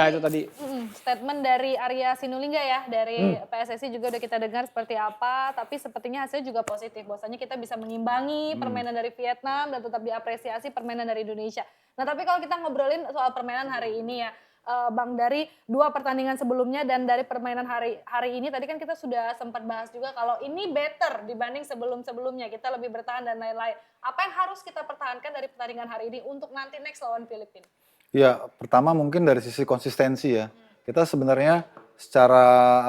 Ya itu tadi. Statement dari Arya Sinulinga ya, dari PSSI juga udah kita dengar seperti apa, tapi sepertinya hasilnya juga positif. Bahwasanya kita bisa mengimbangi permainan dari Vietnam dan tetap diapresiasi permainan dari Indonesia. Nah tapi kalau kita ngobrolin soal permainan hari ini ya, Bang, dari 2 pertandingan sebelumnya dan dari permainan hari ini tadi kan kita sudah sempat bahas juga kalau ini better dibanding sebelum-sebelumnya, kita lebih bertahan dan lain-lain. Apa yang harus kita pertahankan dari pertandingan hari ini untuk nanti next lawan Filipina? Ya, pertama mungkin dari sisi konsistensi ya. Kita sebenarnya secara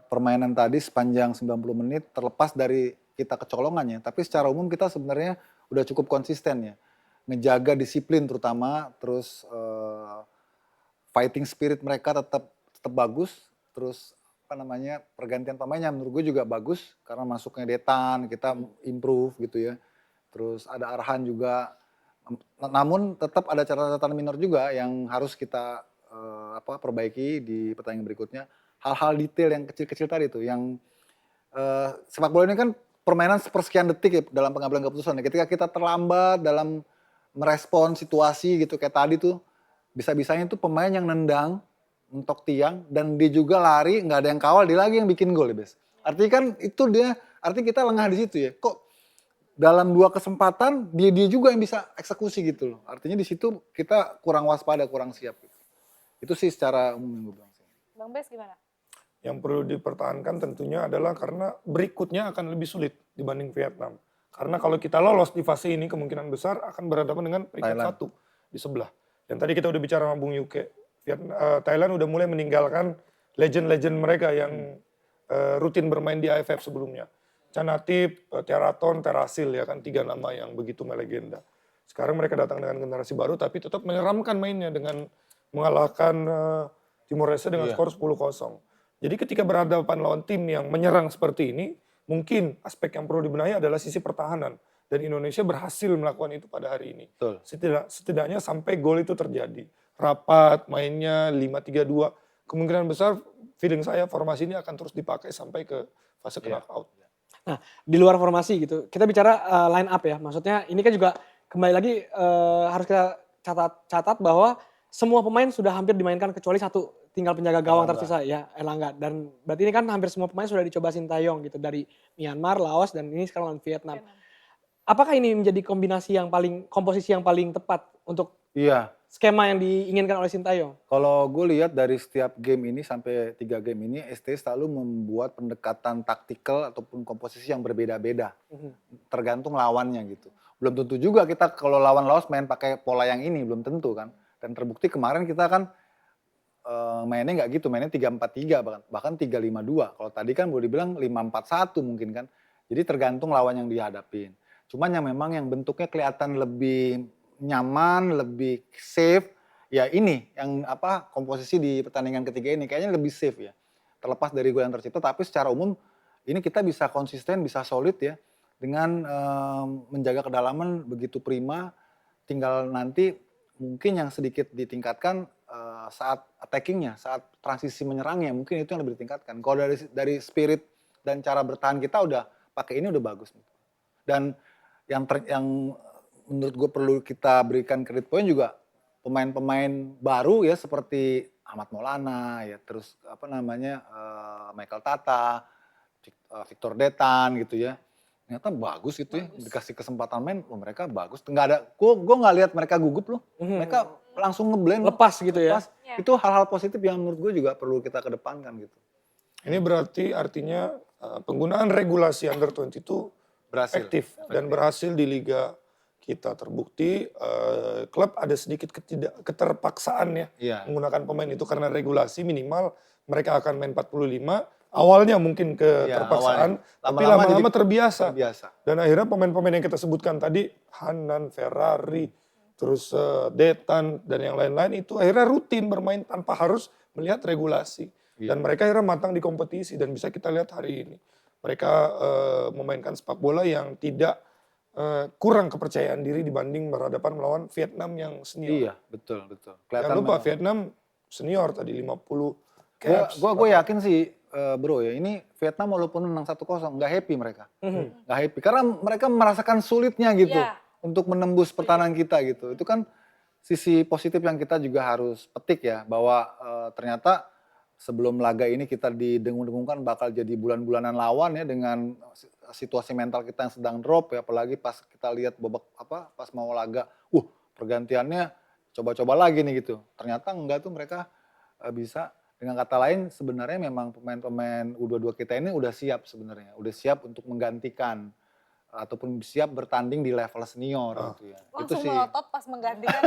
permainan tadi sepanjang 90 menit terlepas dari kita kecolongannya, tapi secara umum kita sebenarnya udah cukup konsisten ya. Ngejaga disiplin terutama, terus fighting spirit mereka tetap tetap bagus, terus pergantian pemainnya menurut gue juga bagus karena masuknya Detan, kita improve gitu ya. Terus ada Arhan juga. Namun tetap ada catatan minor juga yang harus kita perbaiki di pertandingan berikutnya. Hal-hal detail yang kecil-kecil tadi tuh, yang sepak bola ini kan permainan sepersekian detik ya dalam pengambilan keputusan. Ketika kita terlambat dalam merespon situasi gitu kayak tadi tuh, bisa-bisanya tuh pemain yang nendang mentok tiang dan dia juga lari, nggak ada yang kawal, dia lagi yang bikin gol ya, Bes. Artinya kan itu dia, artinya kita lengah di situ ya. Kok dalam 2 kesempatan dia juga yang bisa eksekusi gitu loh. Artinya di situ kita kurang waspada, kurang siap gitu. Itu sih secara umum yang gue bilang. Bang Bes gimana? Yang perlu dipertahankan tentunya adalah karena berikutnya akan lebih sulit dibanding Vietnam. Karena kalau kita lolos di fase ini kemungkinan besar akan berhadapan dengan peringkat 1 di sebelah. Dan tadi kita udah bicara sama Bung Yuke, Thailand udah mulai meninggalkan legend-legend mereka yang rutin bermain di AFF sebelumnya. Canatip, Teraton, Terasil ya kan 3 nama yang begitu melegenda. Sekarang mereka datang dengan generasi baru tapi tetap menyeramkan mainnya dengan mengalahkan Timor Leste dengan skor 10-0. Jadi ketika berhadapan lawan tim yang menyerang seperti ini, mungkin aspek yang perlu dibenahi adalah sisi pertahanan. Dan Indonesia berhasil melakukan itu pada hari ini. Betul. Setidaknya sampai gol itu terjadi. Rapat, mainnya 5-3-2. Kemungkinan besar feeling saya formasi ini akan terus dipakai sampai ke fase knockout. Nah, di luar formasi gitu, kita bicara line up ya. Maksudnya ini kan juga kembali lagi harus kita catat bahwa semua pemain sudah hampir dimainkan kecuali satu, tinggal penjaga gawang tersisa ya, Erlangga. Dan berarti ini kan hampir semua pemain sudah dicoba Sintayong gitu dari Myanmar, Laos dan ini sekarang lawan Vietnam. Apakah ini menjadi komposisi yang paling tepat untuk skema yang diinginkan oleh Sintayong? Kalau gue lihat dari setiap game ini sampai 3 game ini, ST selalu membuat pendekatan taktikal ataupun komposisi yang berbeda-beda. Tergantung lawannya gitu. Belum tentu juga kita kalau lawan Laos main pakai pola yang ini, belum tentu kan. Dan terbukti kemarin kita kan mainnya nggak gitu, mainnya 3-4-3 bahkan 3-5-2. Kalau tadi kan boleh dibilang 5-4-1 mungkin kan. Jadi tergantung lawan yang dihadapin. Cuman yang memang yang bentuknya kelihatan lebih nyaman, lebih safe, ya ini yang komposisi di pertandingan ketiga ini kayaknya lebih safe ya. Terlepas dari gol yang tercipta, tapi secara umum ini kita bisa konsisten, bisa solid ya dengan menjaga kedalaman begitu prima. Tinggal nanti mungkin yang sedikit ditingkatkan saat attackingnya, saat transisi menyerangnya mungkin itu yang lebih ditingkatkan. Kalau dari spirit dan cara bertahan kita udah pakai ini udah bagus. Dan yang menurut gue perlu kita berikan kredit poin juga pemain-pemain baru ya seperti Ahmad Maulana ya, terus Michael Tata, Victor Detan gitu ya. Ternyata bagus gitu ya, dikasih kesempatan main, mereka bagus. Nggak ada, gue nggak lihat mereka gugup loh, mereka langsung ngeblend. Lepas gitu ya. Itu hal-hal positif yang menurut gue juga perlu kita kedepankan gitu. Ini berarti artinya penggunaan regulasi under 22 efektif dan berhasil di liga kita. Terbukti klub ada sedikit keterpaksaan ya menggunakan pemain itu karena regulasi minimal mereka akan main 45. Awalnya mungkin keterpaksaan, tapi lama-lama terbiasa. Dan akhirnya pemain-pemain yang kita sebutkan tadi, Hanan, Ferrari, terus Detan, dan yang lain-lain itu akhirnya rutin bermain tanpa harus melihat regulasi. Dan mereka akhirnya matang di kompetisi dan bisa kita lihat hari ini. Mereka memainkan sepak bola yang tidak kurang kepercayaan diri dibanding berhadapan melawan Vietnam yang senior. Iya, betul. Jangan lupa Vietnam senior tadi 50 caps. Gue yakin sih bro ya, ini Vietnam walaupun menang 1-0 nggak happy mereka. Nggak happy karena mereka merasakan sulitnya gitu untuk menembus pertahanan kita gitu. Itu kan sisi positif yang kita juga harus petik ya, bahwa ternyata sebelum laga ini kita didengung-dengungkan bakal jadi bulan-bulanan lawan ya dengan situasi mental kita yang sedang drop ya, apalagi pas kita lihat pas mau laga, pergantiannya coba-coba lagi nih gitu. Ternyata enggak tuh mereka bisa. Dengan kata lain sebenarnya memang pemain-pemain U22 kita ini udah siap sebenarnya, udah siap untuk menggantikan ataupun siap bertanding di level senior gitu ya. Itu Langsung sih melotot pas menggantikan,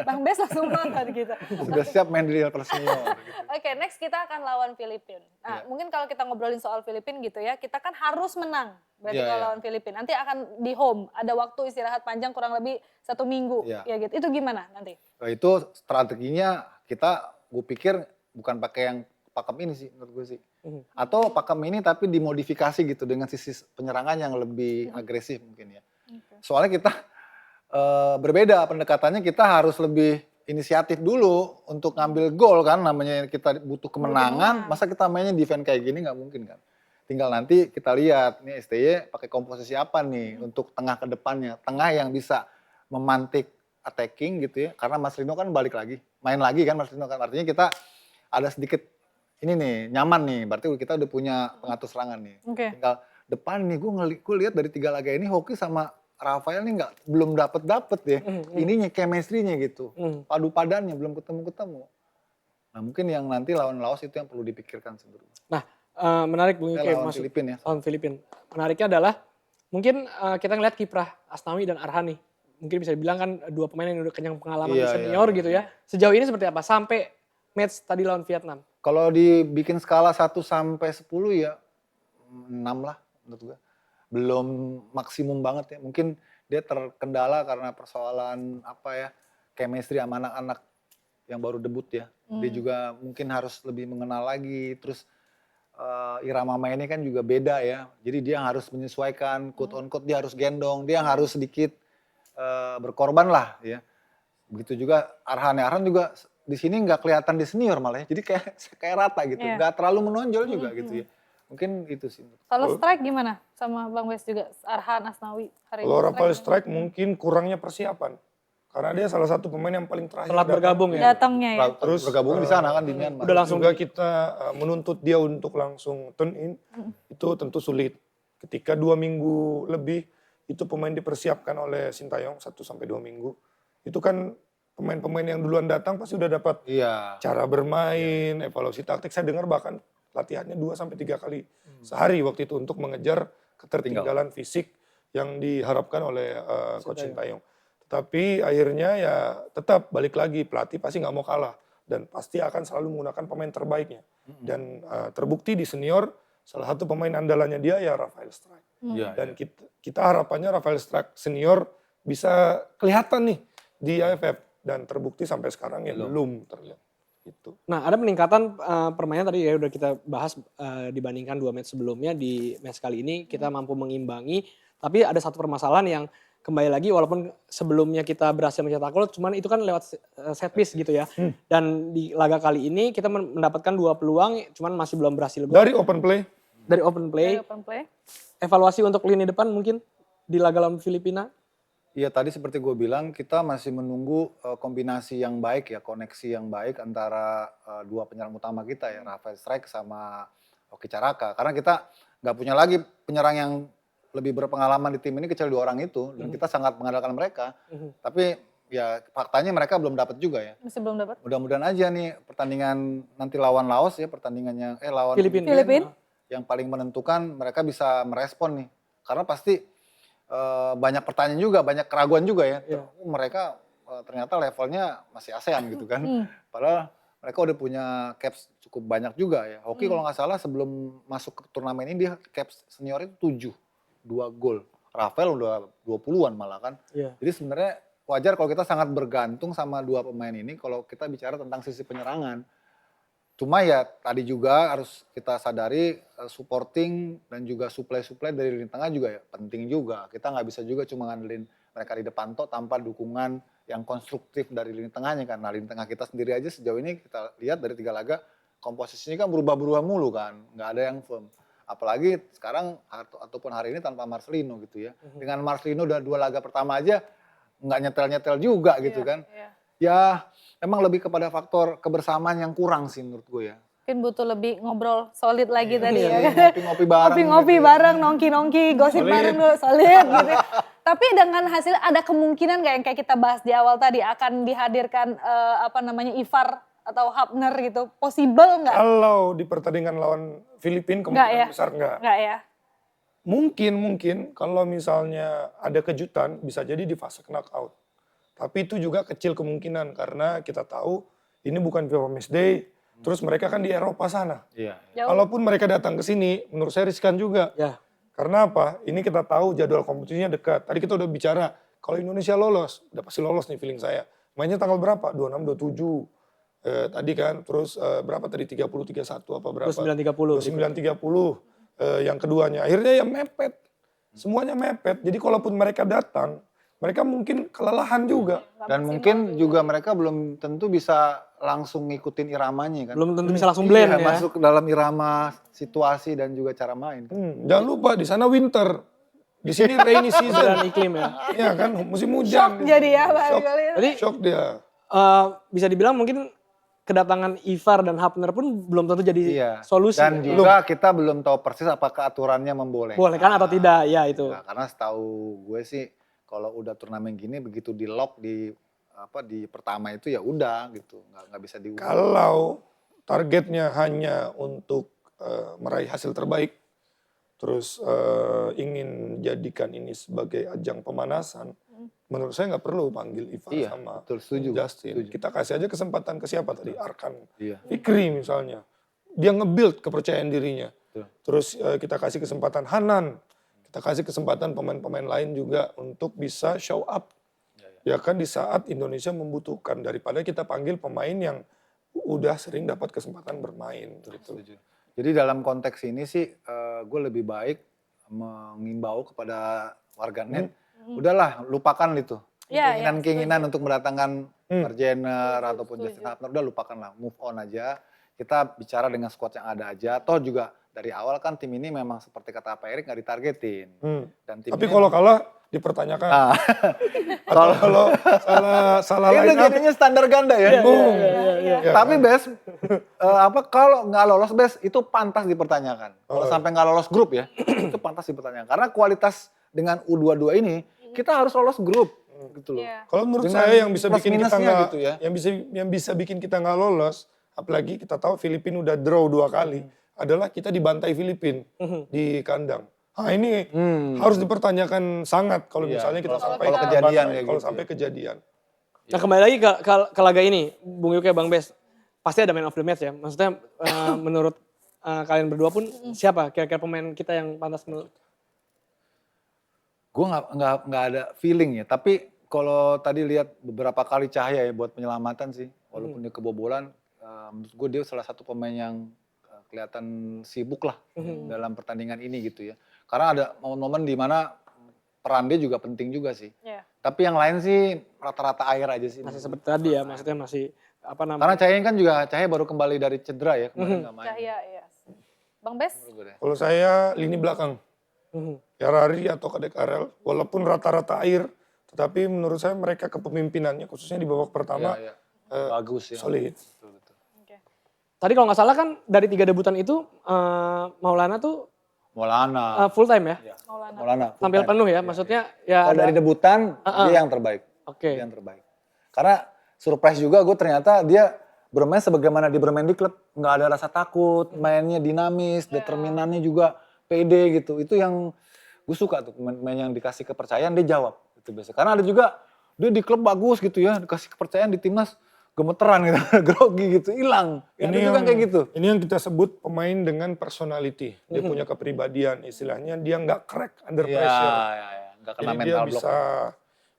Bang Bes langsung melotot gitu. sudah siap main di level senior gitu. Oke, next kita akan lawan Filipina. Nah, Iya. mungkin kalau kita ngobrolin soal Filipina gitu ya, kita kan harus menang. Berarti Iya, kalau iya. lawan Filipina, nanti akan di home, ada waktu istirahat panjang kurang lebih 1 minggu, Iya. ya gitu. Itu gimana nanti? Itu strateginya gue pikir bukan pakai yang pakem ini sih menurut gue sih. Atau pakem ini tapi dimodifikasi gitu dengan sisi penyerangan yang lebih agresif mungkin ya. Soalnya kita berbeda pendekatannya, kita harus lebih inisiatif dulu untuk ngambil gol kan, namanya kita butuh kemenangan, masa kita mainnya defense kayak gini nggak mungkin kan. Tinggal nanti kita lihat nih STY pakai komposisi apa nih untuk tengah ke depannya, tengah yang bisa memantik attacking gitu ya, karena Marcelino kan balik lagi, main lagi kan Marcelino kan, artinya kita ada sedikit ini nih nyaman nih, berarti kita udah punya pengatur serangan nih. Oke. Tinggal depan nih, gue lihat dari 3 laga ini Hoki sama Rafael nih belum dapet ya, ininya chemistry-nya gitu, padu padannya belum ketemu. Nah mungkin yang nanti lawan Laos itu yang perlu dipikirkan sebenarnya. Nah, menarik Bung Ike Lawan masuk Filipina ya. lawan Filipina. Menariknya adalah mungkin kita ngeliat kiprah Asnawi dan Arhan nih. Mungkin bisa dibilang kan 2 pemain yang udah kenyang pengalaman di Iya, senior iya. gitu ya. Sejauh ini seperti apa sampai match tadi lawan Vietnam? Kalau dibikin skala 1 sampai 10 ya 6 lah menurut gue. Belum maksimum banget ya. Mungkin dia terkendala karena persoalan chemistry sama anak-anak yang baru debut ya. Dia juga mungkin harus lebih mengenal lagi. Terus irama mainnya kan juga beda ya. Jadi dia harus menyesuaikan, quote on quote dia harus gendong, dia harus sedikit berkorban lah ya. Begitu juga Arhan juga di sini nggak kelihatan di senior malah ya. Jadi kayak rata gitu, Iya. nggak terlalu menonjol juga gitu ya. Mungkin itu sih. Kalau strike gimana sama Bang Wes juga, Arhan, Asnawi hari Kalau ini? Rafael Strike mungkin kurangnya persiapan. Karena dia salah satu pemain yang paling terakhir Telat datang. bergabung ya. Datangnya ya. Terus bergabung di sana kan di Myanmar. Udah langsung Juga kita menuntut dia untuk langsung turn in, itu tentu sulit. Ketika 2 minggu lebih, itu pemain dipersiapkan oleh Sintayong 1-2 minggu. Itu kan pemain-pemain yang duluan datang pasti udah dapat Iya. cara bermain, evaluasi taktik. Saya dengar bahkan latihannya 2-3 kali sehari waktu itu untuk mengejar ketertinggalan fisik yang diharapkan oleh Coach Sintayong. Tetapi akhirnya ya tetap balik lagi, pelatih pasti nggak mau kalah dan pasti akan selalu menggunakan pemain terbaiknya. Dan terbukti di senior salah satu pemain andalannya dia ya Rafael Strike. Iya. Dan kita harapannya Rafael Strike senior bisa kelihatan nih di AFF dan terbukti sampai sekarang ya belum terlihat. Gitu. Nah, ada peningkatan permainan tadi ya udah kita bahas dibandingkan 2 match sebelumnya. Di match kali ini kita mampu mengimbangi, tapi ada satu permasalahan yang kembali lagi walaupun sebelumnya kita berhasil mencetak gol, cuman itu kan lewat set piece gitu ya. Dan di laga kali ini kita mendapatkan 2 peluang, cuman masih belum berhasil gol. Dari open play, Dari open play, Dari open play. evaluasi untuk lini depan mungkin di laga lawan Filipina. Iya tadi seperti gue bilang kita masih menunggu kombinasi yang baik ya, koneksi yang baik antara 2 penyerang utama kita ya, Rafael Strike sama Hoki Caraka. Karena kita nggak punya lagi penyerang yang lebih berpengalaman di tim ini kecuali 2 orang itu, dan kita sangat mengandalkan mereka. Tapi ya faktanya mereka belum dapat juga ya. Masih belum dapat. Mudah-mudahan aja nih pertandingan nanti lawan Laos ya, pertandingannya lawan Filipina. Filipina. yang paling menentukan mereka bisa merespon nih. Karena pasti banyak pertanyaan juga, banyak keraguan juga ya. Mereka ternyata levelnya masih ASEAN gitu kan. Padahal mereka udah punya caps cukup banyak juga ya. Hoki kalau nggak salah sebelum masuk ke turnamen ini dia caps senior itu 2 gol. Rafael udah 20-an malah kan. Iya. Jadi sebenarnya wajar kalau kita sangat bergantung sama 2 pemain ini kalau kita bicara tentang sisi penyerangan. Cuma ya tadi juga harus kita sadari supporting dan juga supply dari lini tengah juga ya penting juga. Kita nggak bisa juga cuma ngandelin mereka di depan tanpa dukungan yang konstruktif dari lini tengahnya kan. Nah lini tengah kita sendiri aja sejauh ini kita lihat dari 3 laga komposisinya kan berubah-berubah mulu kan. Nggak ada yang firm. Apalagi sekarang ataupun hari ini tanpa Marcelino gitu ya. Dengan Marcelino udah 2 laga pertama aja nggak nyetel-nyetel juga gitu kan. Iya. Ya emang lebih kepada faktor kebersamaan yang kurang sih menurut gue ya. Mungkin butuh lebih ngobrol solid lagi tadi Iya, ya. ngopi-ngopi bareng. Ngopi-ngopi gitu ya. bareng, nongki-nongki, gosip bareng dulu, solid gitu. Tapi dengan hasil ada kemungkinan nggak yang kayak kita bahas di awal tadi akan dihadirkan Ivar atau Hapner gitu, possible nggak? Kalau di pertandingan lawan Filipina Nggak ya? kemungkinan besar enggak. Nggak ya? Mungkin kalau misalnya ada kejutan bisa jadi di fase knockout. Tapi itu juga kecil kemungkinan karena kita tahu ini bukan FIFA Matchday, terus mereka kan di Eropa sana. Iya. Jauh. Kalaupun mereka datang ke sini, menurut saya riskan juga. Ya. Karena apa? Ini kita tahu jadwal kompetisinya dekat. Tadi kita udah bicara, kalau Indonesia lolos, udah pasti lolos nih feeling saya. Mainnya tanggal berapa? 26, 27. Tadi kan, terus berapa tadi? 30, 31 apa berapa? 29.30. 29.30. Yang keduanya. Akhirnya ya mepet. Semuanya mepet. Jadi kalaupun mereka datang, mereka mungkin kelelahan juga. Dan mungkin juga mereka belum tentu bisa langsung ngikutin iramanya kan. Belum tentu bisa langsung blend Iya, ya. masuk dalam irama situasi dan juga cara main. Jangan lupa di sana winter. Di sini rainy Dan season. iklim ya. Iya kan, musim Shock hujan. jadi ya Pak Shock. kali. Jadi Shock dia. bisa dibilang mungkin kedatangan Ivar dan Hapner pun belum tentu jadi Iya. solusi. Dan ya. juga kita belum tahu persis apakah aturannya membolehkan. Boleh kan atau tidak, ya itu. Nah, karena setahu gue sih kalau udah turnamen gini begitu di lock di pertama itu ya udah gitu, nggak bisa diubah. Kalau targetnya hanya untuk meraih hasil terbaik, terus ingin jadikan ini sebagai ajang pemanasan, menurut saya nggak perlu panggil Ivar Iya, sama betul, setuju, Justin. setuju. Kita kasih aja kesempatan ke siapa tadi? Arkan Iya. Fikri misalnya. Dia nge-build kepercayaan dirinya. Betul. Terus kita kasih kesempatan Hanan. Kita kasih kesempatan pemain-pemain lain juga untuk bisa show up. Ya kan di saat Indonesia membutuhkan. Daripada kita panggil pemain yang udah sering dapat kesempatan bermain. Gitu. Setuju. Jadi dalam konteks ini sih gue lebih baik mengimbau kepada warganet, udahlah lupakan itu. Iya, Keinginan-keinginan untuk mendatangkan Marjener ataupun Justin Hapner, udah lupakan lah, move on aja. Kita bicara dengan squad yang ada aja. Toh juga dari awal kan tim ini memang seperti kata Pak Erik nggak ditargetin. Dan tim Tapi ini kalau kalah dipertanyakan. Nah, Atau kalau salah itu line up, jadinya standar ganda ya. boom. Iya. Ya Tapi kan? Bes, kalau nggak lolos Bes itu pantas dipertanyakan. Kalau sampai nggak lolos grup ya, itu pantas dipertanyakan. Karena kualitas dengan U22 ini kita harus lolos grup gitu loh. Iya. Kalau menurut Dengan saya yang bisa plus bikin kita minusnya nggak, gitu ya. yang bisa bikin kita nggak lolos, apalagi kita tahu Filipina udah draw 2 kali, adalah kita dibantai Filipina di kandang. Nah ini harus dipertanyakan sangat kalau Iya, misalnya kita kalau- sampai kalau kejadian dibantai, kayak kalau gitu sampai kejadian. Nah kembali lagi ke laga ini, Bung Yuke, Bang Bes, pasti ada man of the match ya. Maksudnya menurut kalian berdua pun siapa kira-kira pemain kita yang pantas menurut? Gue nggak ada feeling ya. Tapi kalau tadi lihat beberapa kali Cahaya ya buat penyelamatan sih, walaupun dia kebobolan, menurut gue dia salah satu pemain yang kelihatan sibuk lah dalam pertandingan ini gitu ya. Karena ada momen-momen di mana peran dia juga penting juga sih. Iya. Tapi yang lain sih rata-rata air aja sih. Masih seperti tadi ya, maksudnya masih apa Karena namanya? Cahaya kan juga Cahaya baru kembali dari cedera ya, kemarin nggak main. Cahaya, ya. Bang Bes? Menurut gue deh. Kalau saya lini belakang, Yarari atau Kadek Arel, walaupun rata-rata air, tetapi menurut saya mereka kepemimpinannya, khususnya di babak pertama, Iya, bagus ya. solid. Betul. Oke. Tadi kalau nggak salah kan dari 3 debutan itu Maulana tuh Maulana. full time ya, Maulana. Maulana. full tampil time. penuh ya, Iya, maksudnya ya Kalau ada. dari debutan dia yang terbaik. Oke. Dia yang terbaik. Karena surprise juga gue ternyata dia bermain sebagaimana dia bermain di klub, nggak ada rasa takut, mainnya dinamis, determinannya juga pede gitu. Itu yang gue suka tuh pemain yang dikasih kepercayaan dia jawab itu biasa. Karena ada juga dia di klub bagus gitu ya, dikasih kepercayaan di timnas gemeteran gitu, grogi gitu, hilang. Ada juga kayak gitu. Ini yang kita sebut pemain dengan personality. Dia punya kepribadian, istilahnya dia nggak crack under Iya, pressure. iya. Nggak kena Jadi dia mental block.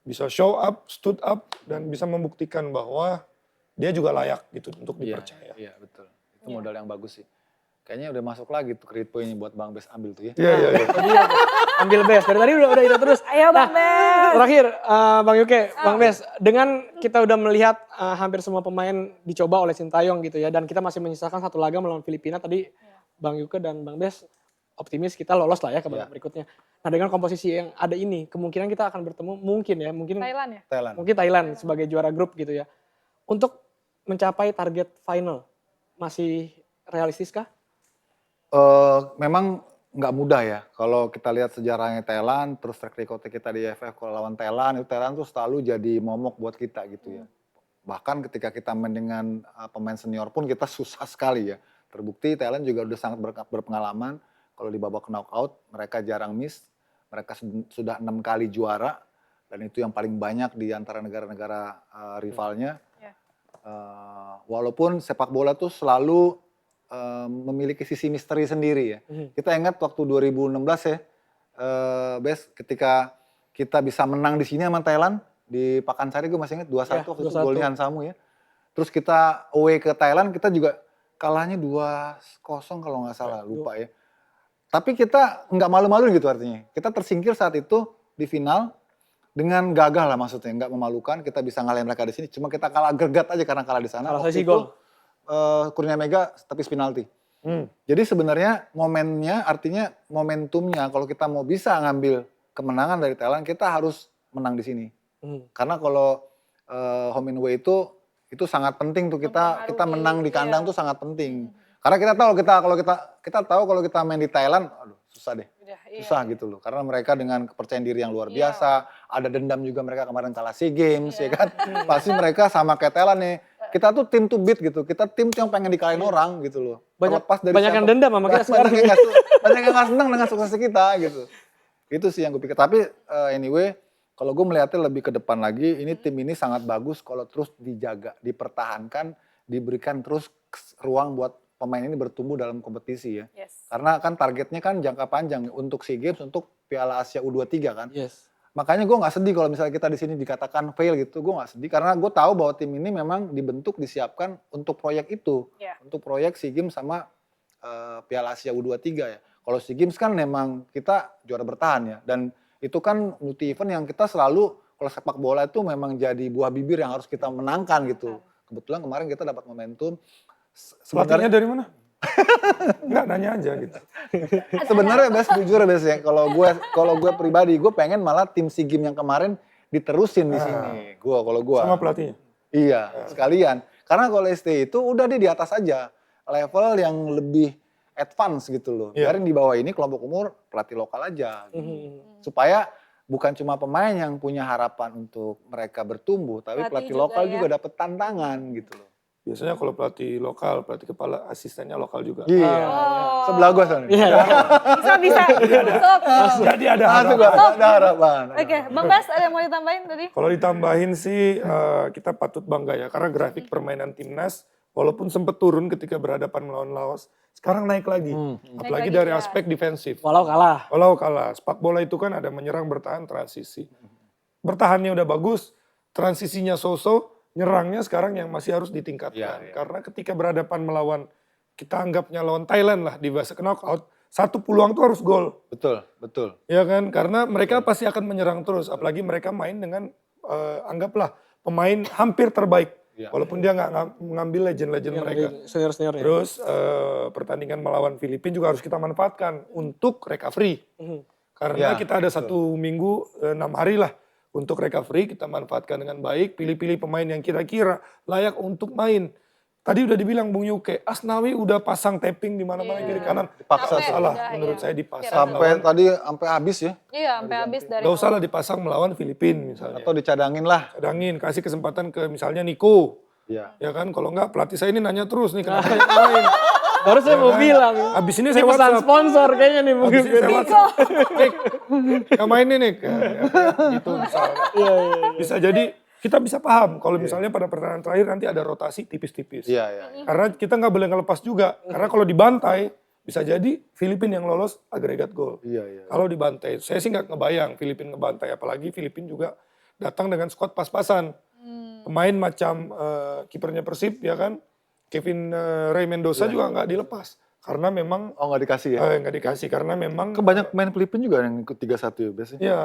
bisa show up, stood up, dan bisa membuktikan bahwa dia juga layak gitu untuk Iya, dipercaya. iya betul. Itu modal yang bagus sih. Kayaknya udah masuk lagi tuh credit point buat Bang Bes ambil tuh ya. Iya. Ambil Bes, dari tadi udah itu terus. Ayo Bang Bes. Terakhir, Bang Yuke, Bang Bes, dengan kita udah melihat hampir semua pemain dicoba oleh Sintayong gitu ya, dan kita masih menyisakan satu laga melawan Filipina, tadi Bang Yuke dan Bang Bes optimis kita lolos lah ya ke babak berikutnya. Nah dengan komposisi yang ada ini, kemungkinan kita akan bertemu mungkin Thailand ya? Thailand. mungkin Thailand sebagai juara grup gitu ya. Untuk mencapai target final masih realistiskah? Memang nggak mudah ya. Kalau kita lihat sejarahnya Thailand, terus track record kita di AFF kalau lawan Thailand, itu Thailand tuh selalu jadi momok buat kita gitu ya. Bahkan ketika kita main dengan pemain senior pun kita susah sekali ya. Terbukti Thailand juga udah sangat berpengalaman. Kalau di babak knockout mereka jarang miss. Mereka sudah 6 kali juara dan itu yang paling banyak di antara negara-negara rivalnya. Ya. Walaupun sepak bola tuh selalu memiliki sisi misteri sendiri ya. Kita ingat waktu 2016 ya, Bes, ketika kita bisa menang di sini sama Thailand di Pakansari, gue masih ingat 2-1 waktu itu 2-1. golnya Hansamu ya. Terus kita away ke Thailand, kita juga kalahnya 2-0 kalau nggak salah, lupa ya. Tapi kita nggak malu-maluin gitu artinya. Kita tersingkir saat itu di final dengan gagah lah maksudnya, nggak memalukan. Kita bisa ngalahin mereka di sini, cuma kita kalah gregat aja karena kalah di sana. Kalah Waktu selisih itu, gol. Kurnia Mega tepis penalti. Jadi sebenarnya momennya, artinya momentumnya kalau kita mau bisa ngambil kemenangan dari Thailand, kita harus menang di sini. Karena kalau home and away itu sangat penting tuh kita menang di kandang tuh sangat penting. Karena kita tahu kalau kita main di Thailand, aduh susah deh. Susah gitu loh. Karena mereka dengan kepercayaan diri yang luar biasa, ada dendam juga mereka kemarin kalah SEA Games ya kan. Pasti mereka sama kayak Thailand nih. Kita tuh tim to beat gitu. Kita tim yang pengen dikalahin orang gitu loh. Banyak yang dendam sama kita sekarang. Banyak yang gak senang dengan sukses kita gitu. Itu sih yang gue pikir. Tapi anyway, kalau gue melihatnya lebih ke depan lagi, ini tim ini sangat bagus kalau terus dijaga, dipertahankan, diberikan terus ruang buat pemain ini bertumbuh dalam kompetisi ya. Yes. Karena kan targetnya kan jangka panjang untuk SEA Games, untuk Piala Asia U23 kan. Yes. Makanya gue nggak sedih kalau misalnya kita di sini dikatakan fail gitu, gue nggak sedih karena gue tahu bahwa tim ini memang dibentuk, disiapkan untuk proyek itu, untuk proyek SEA Games sama Piala Asia U23 ya. Kalau SEA Games kan memang kita juara bertahan ya, dan itu kan multi event yang kita selalu kalau sepak bola itu memang jadi buah bibir yang harus kita menangkan gitu. Kebetulan kemarin kita dapat momentum. Pelatihnya dari mana? Enggak, nanya aja gitu. Sebenarnya Bes, jujur Bes ya, kalau gue pribadi, gue pengen malah tim SEA Games yang kemarin diterusin di sini. Kalau gue. Sama pelatihnya? Iya, sekalian. Karena kalau ST itu udah dia di atas aja. Level yang lebih advance gitu loh. Biarin di bawah ini kelompok umur pelatih lokal aja. Gitu. Supaya bukan cuma pemain yang punya harapan untuk mereka bertumbuh, tapi pelatih lokal juga dapat tantangan gitu loh. Biasanya kalau pelatih lokal, pelatih kepala, asistennya lokal juga. Iya. Sebelah gue soalnya. Iya. Bisa. Jadi ada harapan. Oke, Bang Bas ada yang mau ditambahin tadi? Kalau ditambahin sih kita patut bangga ya, karena grafik permainan timnas walaupun sempat turun ketika berhadapan melawan Laos, sekarang naik lagi. Apalagi dari aspek defensif. Walau kalah. Sepak bola itu kan ada menyerang, bertahan, transisi. Bertahannya udah bagus, transisinya so-so, nyerangnya sekarang yang masih harus ditingkatkan. Karena ketika berhadapan melawan, kita anggapnya lawan Thailand lah di fase knockout, satu peluang tuh harus gol. Betul. Ya kan, karena mereka pasti akan menyerang terus, apalagi mereka main dengan anggaplah pemain hampir terbaik, walaupun dia nggak mengambil legend-legend mereka. Senior-seniornya. Terus pertandingan melawan Filipina juga harus kita manfaatkan untuk recovery, karena kita ada 1 minggu 6 hari lah untuk recovery, kita manfaatkan dengan baik, pilih-pilih pemain yang kira-kira layak untuk main. Tadi udah dibilang Bung Yuke, Asnawi udah pasang tapping di mana-mana kiri kanan. Dipaksa salah menurut saya dipasang. Sampai habis ya. Iya, sampai habis dari. Gak usah lah dipasang melawan Filipina misalnya. Atau dicadangin lah. Cadangin, kasih kesempatan ke misalnya Niko. Iya. Ya kan, kalau enggak pelatih saya ini nanya terus nih kenapa yang main. Baru saya mau bilang. Abis ini Ini saya pesan WhatsApp. sponsor kayaknya nih mungkin. Abis ini saya WhatsApp. Nik, yang main nih Nik. Gitu misalnya. Bisa jadi kita bisa paham kalau misalnya pada pertandingan terakhir nanti ada rotasi tipis-tipis. Iya. Karena kita nggak boleh ngelepas juga. Karena kalau dibantai bisa jadi Filipina yang lolos agregat gol. Iya. Kalau dibantai, saya sih nggak ngebayang Filipina ngebantai. Apalagi Filipina juga datang dengan skuad pas-pasan. Pemain macam kipernya Persib ya kan, Kevin Ray Mendoza juga nggak dilepas. Karena memang nggak dikasih ya? Nggak dikasih karena memang Banyak pemain Filipina juga yang ikut 3-1 ya biasanya. ya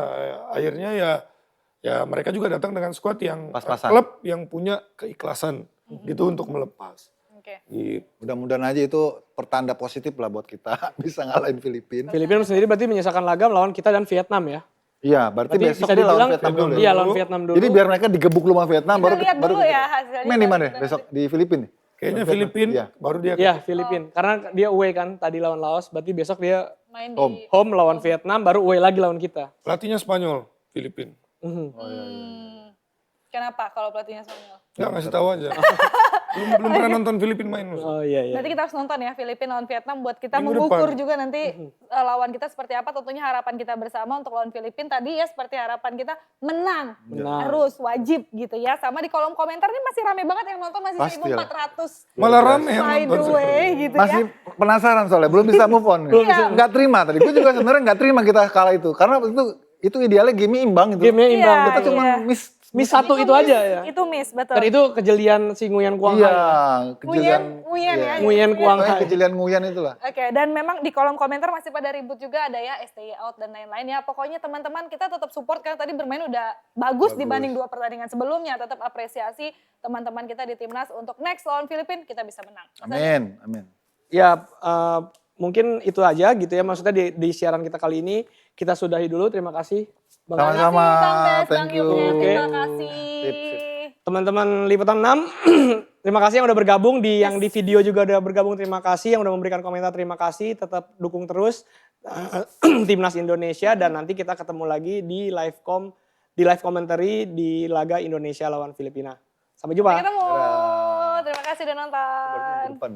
akhirnya ya mereka juga datang dengan skuad yang Pas-pasan. klub yang punya keikhlasan gitu untuk melepas. Oke. Gitu. Mudah-mudahan aja itu pertanda positif lah buat kita bisa ngalahin Filipina. Filipina sendiri berarti menyisakan laga melawan kita dan Vietnam ya. Iya, berarti Berarti besok bisa dia lawan dibilang Vietnam dulu. iya lawan Vietnam dulu. Jadi biar mereka digebuk lu sama Vietnam Kita lihat dulu kita. ya hasilnya. Main di mana Kita besok di Filipina? Kayaknya Vietnam. Filipina Iya. baru dia Iya, Filipina. Karena dia away kan tadi lawan Laos, berarti besok dia main Home. di home lawan Vietnam, baru away lagi lawan kita. pelatihnya Spanyol, Filipina. Mhm. Kenapa kalau pelatihnya Spanyol? Nggak ngasih tahu aja. belum pernah nonton Filipina main. Oh iya iya. Nanti kita harus nonton ya Filipina lawan Vietnam buat kita Minggu mengukur depan. juga nanti lawan kita seperti apa. Tentunya harapan kita bersama untuk lawan Filipina tadi ya seperti harapan kita menang. Menang. Harus wajib gitu ya. Sama di kolom komentar ini masih rame banget yang nonton masih Pasti lah. 1.400. Malah rame yang By the nonton. way gitu Masih ya. penasaran soalnya, belum bisa move on. Iya. Nggak terima tadi. Gue juga sebenarnya nggak terima kita kalah itu. Karena itu idealnya game imbang itu. Game-nya imbang. Iya, Kita cuma iya. miss Satu itu aja ya. Itu miss betul. Dan itu kejelian si Nguyen Quang Iya, Hai. kejelian. Nguyen ya. Nguyen Quang Pokoknya Hai. kejelian Nguyen itulah. Oke, dan memang di kolom komentar masih pada ribut juga ada ya STY out dan lain-lain ya. Pokoknya teman-teman kita tetap support karena tadi bermain udah bagus dibanding 2 pertandingan sebelumnya. Tetap apresiasi teman-teman kita di timnas untuk next lawan Filipina kita bisa menang. Mas Adi? Amin, amin. Ya mungkin itu aja gitu ya. Maksudnya di siaran kita kali ini kita sudahi dulu. Terima kasih Bang Adi. Sama-sama. Terima kasih, Bang Bes, Bang Thank you. Yungnya, terima Oke. kasih. Sip, sip. Teman-teman Liputan 6, terima kasih yang udah bergabung. Yang di video juga udah bergabung, terima kasih. Yang udah memberikan komentar, terima kasih. Tetap dukung terus Timnas Indonesia. Dan nanti kita ketemu lagi di live commentary di laga Indonesia lawan Filipina. Sampai jumpa. Sampai ketemu. Terima kasih udah nonton. Baru minggu depan ya.